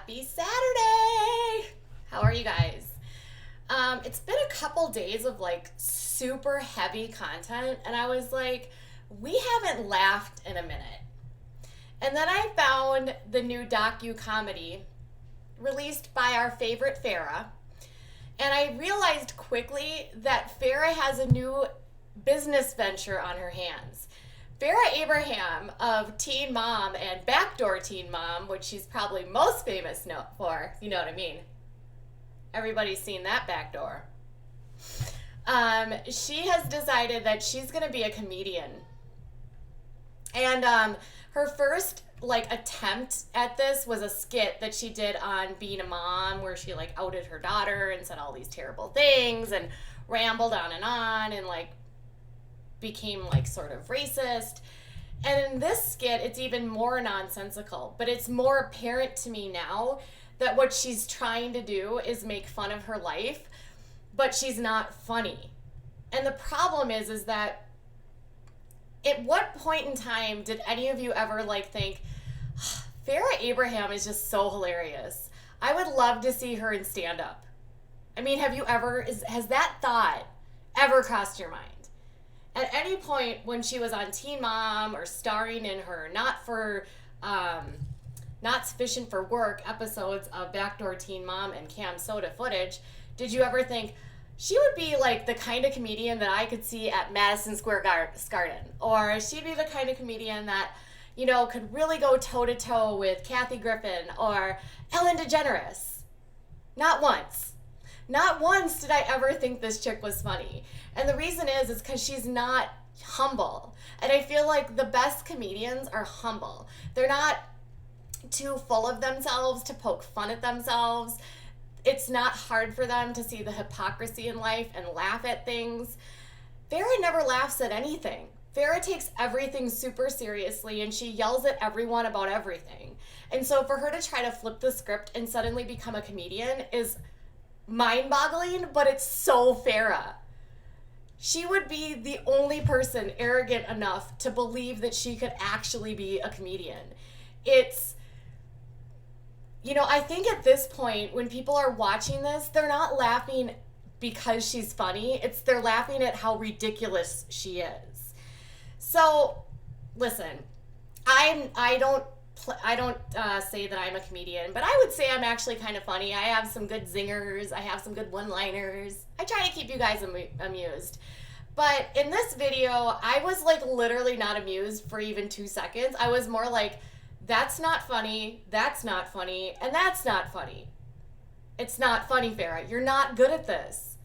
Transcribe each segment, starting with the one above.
Happy Saturday! How are you guys? It's been a couple days of like super heavy content, and I was like, we haven't laughed in a minute. And then I found the new Docu comedy released by our favorite Farrah, and I realized quickly that Farrah has a new business venture on her hands. Farrah Abraham of Teen Mom and Backdoor Teen Mom, which she's probably most famous for, you know what I mean. Everybody's seen that backdoor. She has decided that she's going to be a comedian. And her first attempt at this was a skit that she did on being a mom, where she outed her daughter and said all these terrible things and rambled on and became sort of racist. And in this skit, it's even more nonsensical, but it's more apparent to me now that what she's trying to do is make fun of her life, but she's not funny. And the problem is that at what point in time did any of you ever think, Farrah Abraham is just so hilarious. I would love to see her in stand-up. I mean, has that thought ever crossed your mind? At any point when she was on Teen Mom or starring in her not sufficient for work episodes of Backdoor Teen Mom and Cam Soda footage, did you ever think she would be the kind of comedian that I could see at Madison Square Garden? Or she'd be the kind of comedian that, could really go toe-to-toe with Kathy Griffin or Ellen DeGeneres? Not once. Not once did I ever think this chick was funny. And the reason is because she's not humble. And I feel like the best comedians are humble. They're not too full of themselves to poke fun at themselves. It's not hard for them to see the hypocrisy in life and laugh at things. Farrah never laughs at anything. Farrah takes everything super seriously, and she yells at everyone about everything. And so for her to try to flip the script and suddenly become a comedian is mind-boggling, but it's so Farrah. She would be the only person arrogant enough to believe that she could actually be a comedian. I think at this point, when people are watching this, they're not laughing because she's funny. They're laughing at how ridiculous she is. So, listen, I don't say that I'm a comedian, but I would say I'm actually kind of funny. I have some good zingers. I have some good one-liners. I try to keep you guys amused. But in this video, I was literally not amused for even 2 seconds. I was more like, that's not funny, that's not funny, and that's not funny. It's not funny, Farrah. You're not good at this.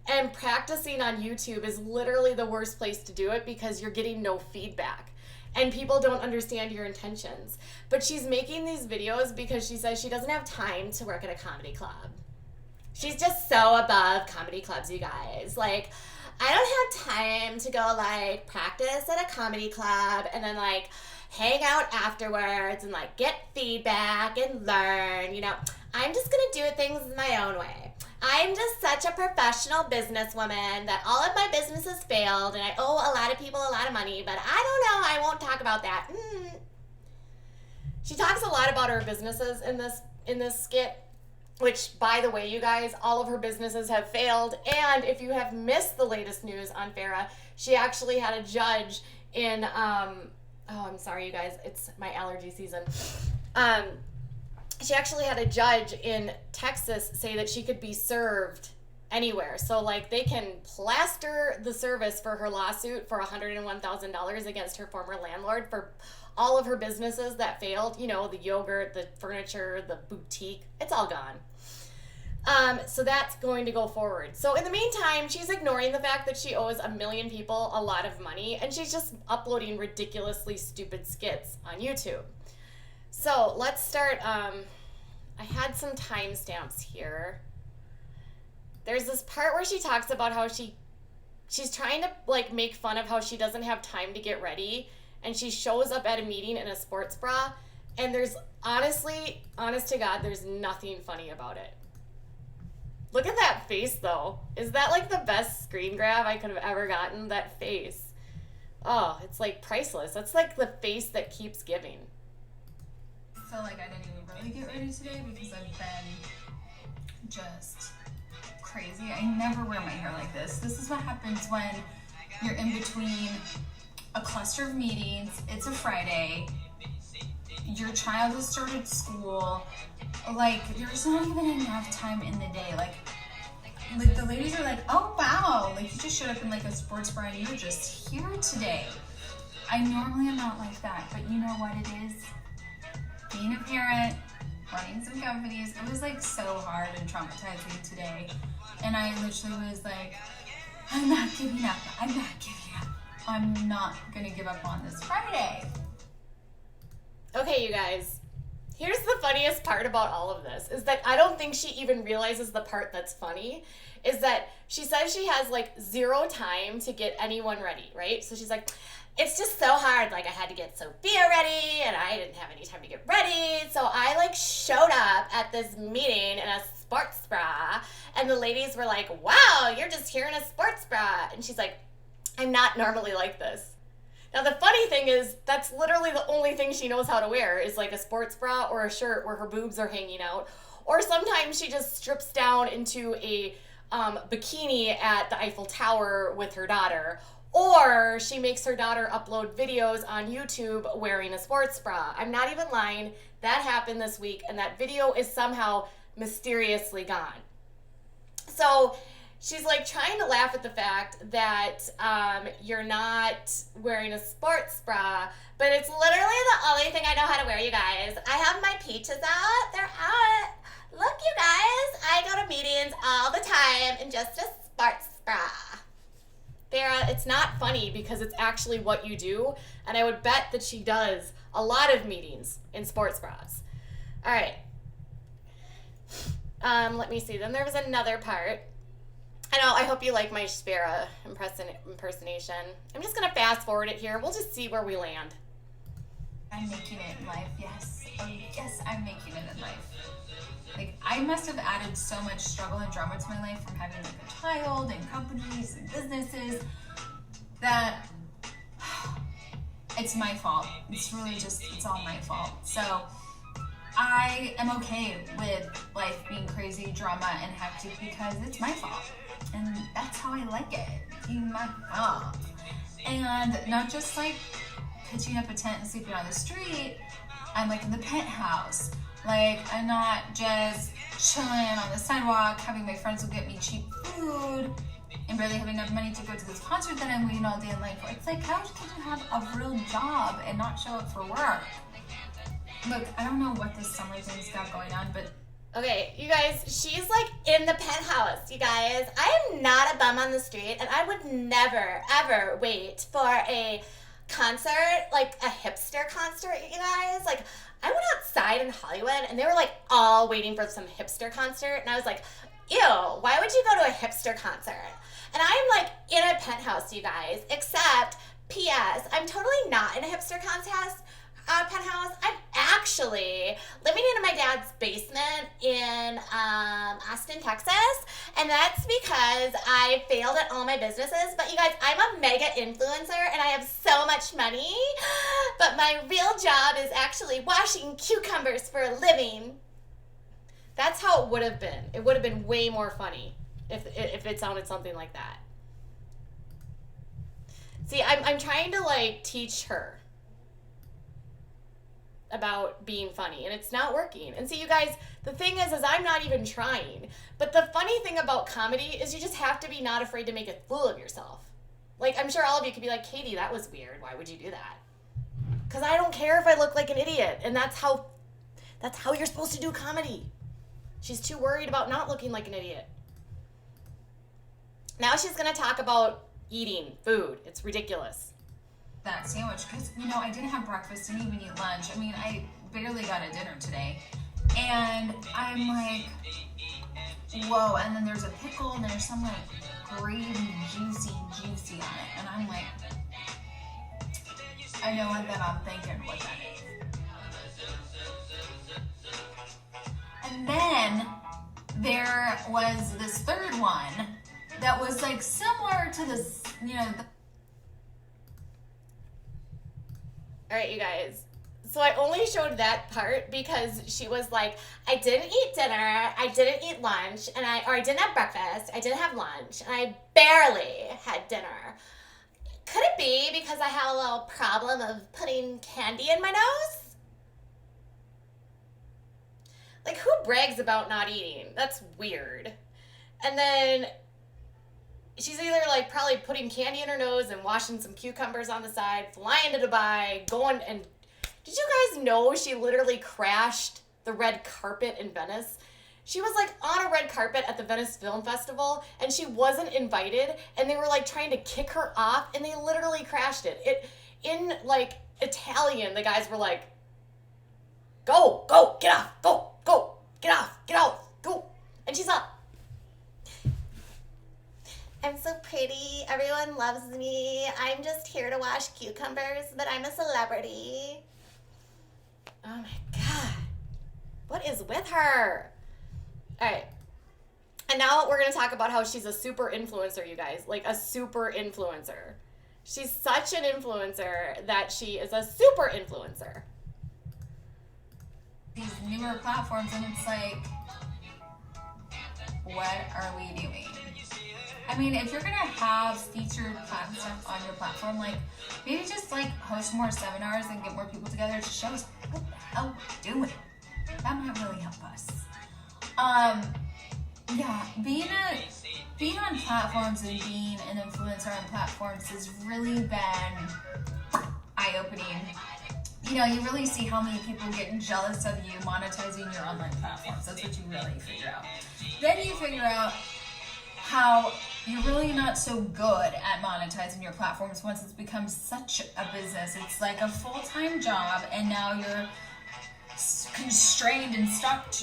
And practicing on YouTube is literally the worst place to do it because you're getting no feedback. And people don't understand your intentions. But she's making these videos because she says she doesn't have time to work at a comedy club. She's just so above comedy clubs, you guys. I don't have time to go practice at a comedy club and then hang out afterwards and get feedback and learn. I'm just gonna do things my own way. I'm just such a professional businesswoman that all of my businesses failed and I owe a lot of people a lot of money, but I don't know, I won't talk about that. She talks a lot about her businesses in this skit, which, by the way, you guys, all of her businesses have failed. And if you have missed the latest news on Farrah, she actually had a judge in I'm sorry, you guys. It's my allergy season. She actually had a judge in Texas say that she could be served anywhere. So, they can plaster the service for her lawsuit for $101,000 against her former landlord for all of her businesses that failed. The yogurt, the furniture, the boutique. It's all gone. So that's going to go forward. So in the meantime, she's ignoring the fact that she owes a million people a lot of money, and she's just uploading ridiculously stupid skits on YouTube. So let's start. I had some timestamps here. There's this part where she talks about how she's trying to make fun of how she doesn't have time to get ready, and she shows up at a meeting in a sports bra, and there's honest to God, there's nothing funny about it. Look at that face, though. Is that the best screen grab I could have ever gotten? That face. Oh, it's priceless. That's the face that keeps giving. feel like I didn't even really get ready today because I've been just crazy. I never wear my hair like this. This is what happens when you're in between a cluster of meetings. It's a Friday. Your child has started school. Like, there's not even enough time in the day. Like the ladies are like, oh wow, like you just showed up in like a sports bra and you're just here today. I normally am not like that, but you know what it is? Being a parent, running some companies, it was like so hard and traumatizing today. And I literally was like, I'm not giving up. I'm not giving up. I'm not gonna give up on this Friday. Okay, you guys. Here's the funniest part about all of this is that I don't think she even realizes the part that's funny is that she says she has like 0 time to get anyone ready, right? So she's like, it's just so hard. Like I had to get Sophia ready and I didn't have any time to get ready. So I like showed up at this meeting in a sports bra and the ladies were like, wow, you're just here in a sports bra. And she's like, I'm not normally like this. Now, the funny thing is, that's literally the only thing she knows how to wear is like a sports bra or a shirt where her boobs are hanging out. Or sometimes she just strips down into a bikini at the Eiffel Tower with her daughter. Or she makes her daughter upload videos on YouTube wearing a sports bra. I'm not even lying. That happened this week, and that video is somehow mysteriously gone. So she's like trying to laugh at the fact that you're not wearing a sports bra, but it's literally the only thing I know how to wear, you guys. I have my peaches out. They're out. Look, you guys. I go to meetings all the time in just a sports bra. Farrah, it's not funny because it's actually what you do, and I would bet that she does a lot of meetings in sports bras. All right. Let me see. Then there was another part. I hope you like my Farrah impersonation. I'm just going to fast forward it here. We'll just see where we land. I'm making it in life, yes. Oh, yes, I'm making it in life. Like, I must have added so much struggle and drama to my life from having like a child and companies and businesses that it's my fault. It's really just, it's all my fault. So I am okay with life being crazy, drama, and hectic because it's my fault. And that's how I like it, being my fault. And not just like pitching up a tent and sleeping on the street. I'm like in the penthouse. Like, I'm not just chilling on the sidewalk, having my friends will get me cheap food, and barely having enough money to go to this concert that I'm waiting all day in line for. It's like, how can you have a real job and not show up for work? Look, I don't know what this summer thing's got going on, but... Okay, you guys, she's like in the penthouse, you guys. I am not a bum on the street, and I would never, ever wait for a concert, like a hipster concert, you guys. Like, I went outside in Hollywood, and they were like all waiting for some hipster concert, and I was like, ew, why would you go to a hipster concert? And I'm like in a penthouse, you guys, except, P.S., I'm totally not in a hipster penthouse. I'm actually living in my dad's basement in Austin, Texas, and that's because I failed at all my businesses. But you guys, I'm a mega influencer and I have so much money, but my real job is actually washing cucumbers for a living. That's how it would have been. It would have been way more funny if it sounded something like that. See, I'm trying to like teach her about being funny, and it's not working. And see, you guys, the thing is I'm not even trying. But the funny thing about comedy is you just have to be not afraid to make a fool of yourself. Like, I'm sure all of you could be like, Katie, that was weird. Why would you do that? Because I don't care if I look like an idiot, and that's how you're supposed to do comedy. She's too worried about not looking like an idiot. Now she's gonna talk about eating food. It's ridiculous. That sandwich, because, I didn't have breakfast, didn't even eat lunch. I mean, I barely got a dinner today. And I'm like, whoa, and then there's a pickle, and there's some, like, gravy, juicy on it. And I'm like, I know what that I'm thinking what that is. And then there was this third one that was, like, similar to this, All right, you guys. So I only showed that part because she was like, I didn't eat dinner, I didn't eat lunch, or I didn't have breakfast, I didn't have lunch, and I barely had dinner. Could it be because I have a little problem of putting candy in my nose? Like, who brags about not eating? That's weird. And then she's either like probably putting candy in her nose and washing some cucumbers on the side, flying to Dubai, going and did you guys know she literally crashed the red carpet in Venice? She was like on a red carpet at the Venice Film Festival and she wasn't invited and they were like trying to kick her off and they literally crashed it. In like Italian, the guys were like, go, get off, go, get off, go. And she's up. I'm so pretty. Everyone loves me. I'm just here to wash cucumbers, but I'm a celebrity. Oh my God. What is with her? All right. And now we're going to talk about how she's a super influencer, you guys. Like a super influencer. She's such an influencer that she is a super influencer. These newer platforms, and it's like, what are we doing? I mean, if you're gonna have featured stuff on your platform, like maybe just like host more seminars and get more people together to show us what the hell we're doing. That might really help us. Yeah, being on platforms and being an influencer on platforms has really been eye-opening. You know, you really see how many people getting jealous of you monetizing your online platforms. That's what you really figure out. Then you figure out how you're really not so good at monetizing your platforms once it's become such a business. It's like a full-time job, and now you're constrained and stuck.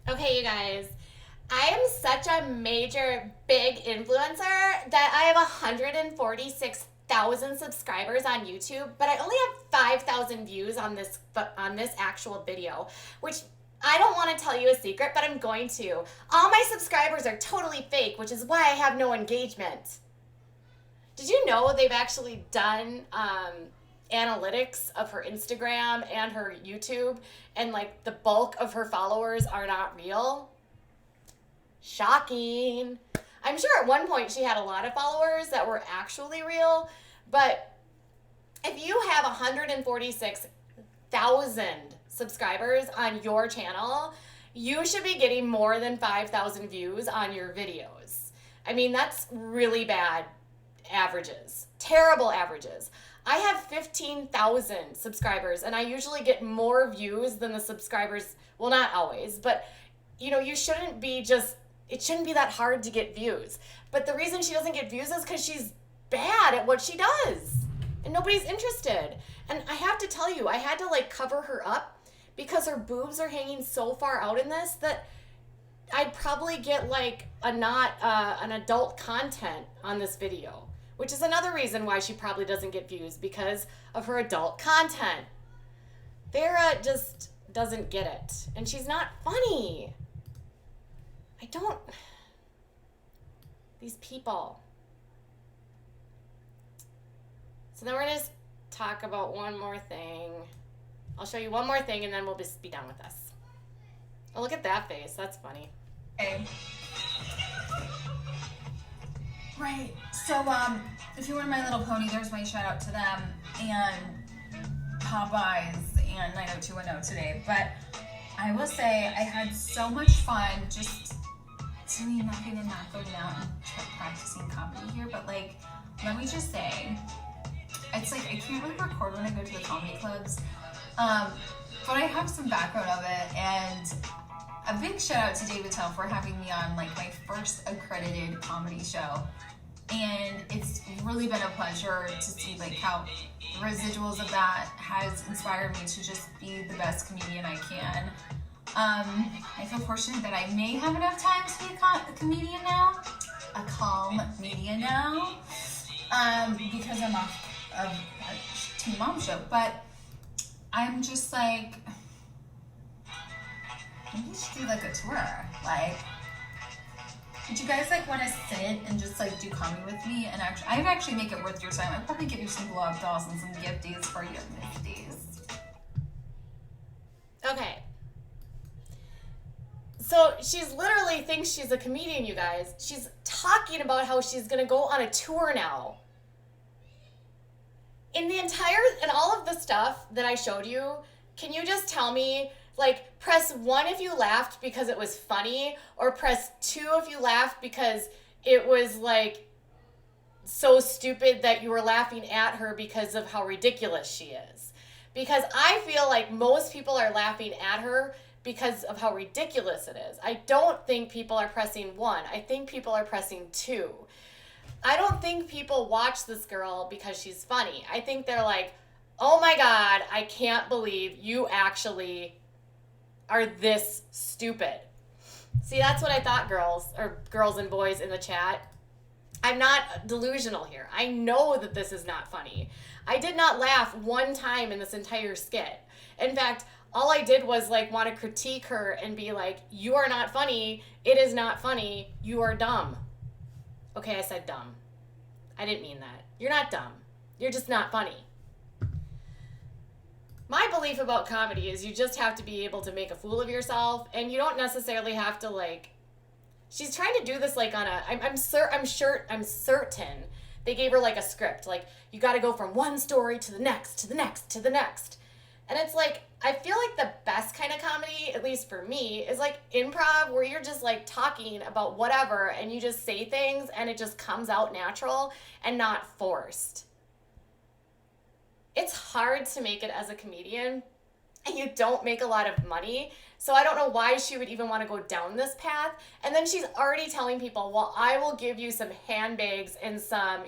Okay, you guys. I am such a major, big influencer that I have 146,000 subscribers on YouTube, but I only have 5,000 views on this actual video, which I don't want to tell you a secret, but I'm going to. All my subscribers are totally fake, which is why I have no engagement. Did you know they've actually done analytics of her Instagram and her YouTube, and like the bulk of her followers are not real? Shocking. I'm sure at one point she had a lot of followers that were actually real, but if you have 146,000 subscribers on your channel, you should be getting more than 5,000 views on your videos. I mean, that's really bad averages. Terrible averages. I have 15,000 subscribers and I usually get more views than the subscribers. Well, not always, but you know, it shouldn't be that hard to get views. But the reason she doesn't get views is because she's bad at what she does and nobody's interested. And I have to tell you, I had to like cover her up because her boobs are hanging so far out in this that I'd probably get like an adult content on this video, which is another reason why she probably doesn't get views, because of her adult content. Farrah just doesn't get it, and she's not funny. These people. So then we're gonna just talk about one more thing. I'll show you one more thing and then we'll just be done with this. Oh, look at that face. That's funny. Okay. Right. So, if you were My Little Pony, there's my shout out to them and Popeyes and 90210 today. But I will say I had so much fun just doing nothing and not going out and practicing comedy here. But like, let me just say, it's like I can't really record when I go to the comedy clubs. But I have some background of it, and a big shout out to David Tell for having me on like my first accredited comedy show. And it's really been a pleasure to see like how the residuals of that has inspired me to just be the best comedian I can. I feel fortunate that I may have enough time to be a comedian now, a calm media now, because I'm off of a Teen Mom show. But I'm just like, maybe we should do like a tour. Like, Would you guys like want to sit and just like do comedy with me? And actually, I'd actually make it worth your time. I'd probably give you some blow up dolls and some gifties for your misties. Okay. So she's literally thinks she's a comedian, you guys. She's talking about how she's gonna go on a tour now. In all of the stuff that I showed you, can you just tell me, like, press 1 if you laughed because it was funny, or press 2 if you laughed because it was, like, so stupid that you were laughing at her because of how ridiculous she is. Because I feel like most people are laughing at her because of how ridiculous it is. I don't think people are pressing 1. I think people are pressing 2. I don't think people watch this girl because she's funny. I think they're like, oh my God, I can't believe you actually are this stupid. See, that's what I thought, girls and boys in the chat. I'm not delusional here. I know that this is not funny. I did not laugh one time in this entire skit. In fact, all I did was like want to critique her and be like, you are not funny. It is not funny. You are dumb. Okay, I said dumb. I didn't mean that. You're not dumb. You're just not funny. My belief about comedy is you just have to be able to make a fool of yourself, and you don't necessarily have to, like, she's trying to do this like on a, I'm certain they gave her like a script, like you got to go from one story to the next, to the next, to the next. And it's like, I feel like the best kind of comedy, at least for me, is like improv, where you're just like talking about whatever and you just say things and it just comes out natural and not forced. It's hard to make it as a comedian, and you don't make a lot of money. So I don't know why she would even want to go down this path. And then she's already telling people, well, I will give you some handbags and some,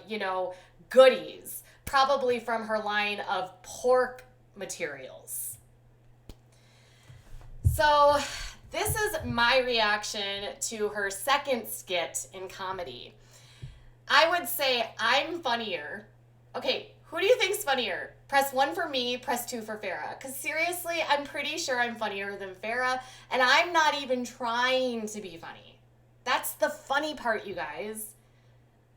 goodies, probably from her line of pork materials. So this is my reaction to her second skit in comedy. I would say I'm funnier. Okay, who do you think's funnier? Press 1 for me, press 2 for Farrah. Because seriously, I'm pretty sure I'm funnier than Farrah, and I'm not even trying to be funny. That's the funny part, you guys.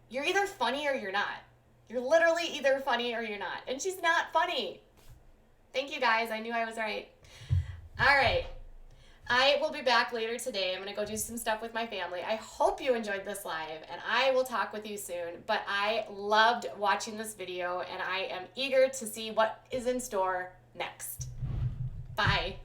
You're either funny or you're not. You're literally either funny or you're not. And she's not funny. Thank you, guys. I knew I was right. All right. I will be back later today. I'm going to go do some stuff with my family. I hope you enjoyed this live, and I will talk with you soon. But I loved watching this video, and I am eager to see what is in store next. Bye.